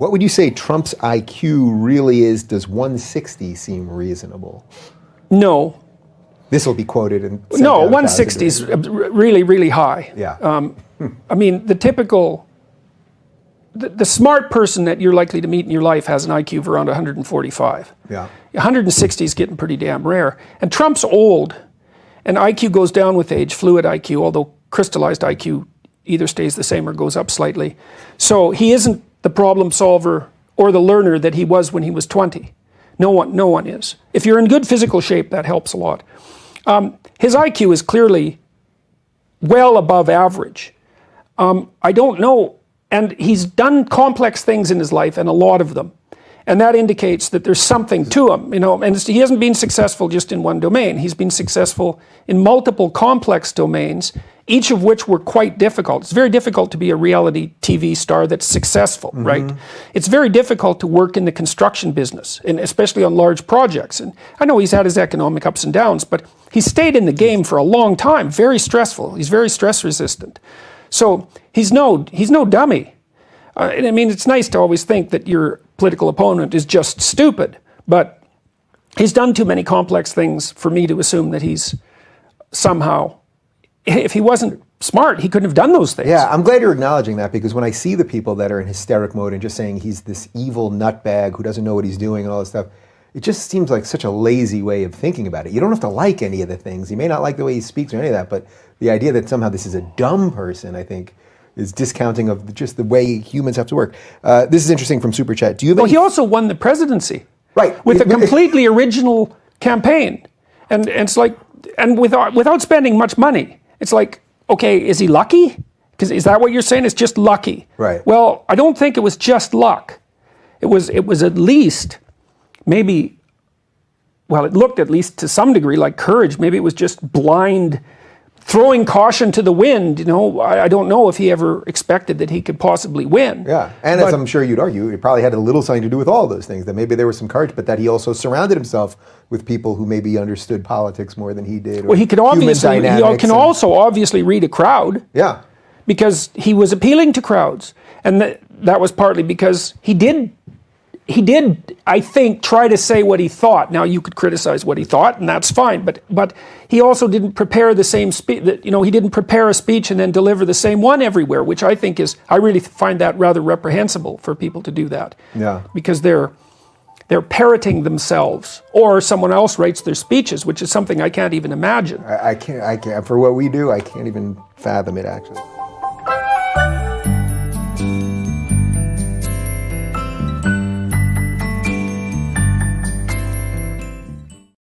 What would you say Trump's IQ really is? Does 160 seem reasonable? No. This will be quoted in... No, 160 is really, really high. Yeah. I mean, the typical... The smart person that you're likely to meet in your life has an IQ of around 145. Yeah. 160 is getting pretty damn rare. And Trump's old, and IQ goes down with age, fluid IQ, although crystallized IQ either stays the same or goes up slightly. So he isn't the problem solver or the learner that he was when he was 20. No one is. If you're in good physical shape, that helps a lot. His IQ is clearly well above average. I don't know. And he's done complex things in his life, and a lot of them. And that indicates that there's something to him, and he hasn't been successful just in one domain. He's been successful in multiple complex domains, each of which were quite difficult. It's very difficult to be a reality TV star that's successful, right? It's very difficult to work in the construction business, and especially on large projects. And I know he's had his economic ups and downs, but he's stayed in the game for a long time, very stressful. He's very stress resistant. So he's no dummy. And I mean, it's nice to always think that your political opponent is just stupid, but he's done too many complex things for me to assume that he's somehow, if he wasn't smart, he couldn't have done those things. Yeah, I'm glad you're acknowledging that, because when I see the people that are in hysteric mode and just saying he's this evil nutbag who doesn't know what he's doing and all this stuff, it just seems like such a lazy way of thinking about it. You don't have to like any of the things. You may not like the way he speaks or any of that, but the idea that somehow this is a dumb person, I think, is discounting of just the way humans have to work. This is interesting from Super Chat. Do you have Well, he also won the presidency. Right. With a completely original campaign. And it's like, and without spending much money. It's like, okay, is he lucky? Because is that what you're saying? It's just lucky. Right. Well, I don't think it was just luck. It was at least maybe, well, it looked at least to some degree like courage. Maybe it was just blind, throwing caution to the wind. I don't know if he ever expected that he could possibly win. Yeah, and as I'm sure you'd argue, it probably had a little something to do with all those things, that maybe there was some courage, but that he also surrounded himself with people who maybe understood politics more than he did. Well, he can also obviously read a crowd. Yeah. Because he was appealing to crowds. And that was partly because he did, I think, try to say what he thought. Now, you could criticize what he thought, and that's fine. But he also didn't prepare the same speech. He didn't prepare a speech and then deliver the same one everywhere, which I think is, I really find that rather reprehensible for people to do that. Yeah. Because they're parroting themselves, or someone else writes their speeches, which is something I can't even imagine. I can't, for what we do, I can't even fathom it, actually.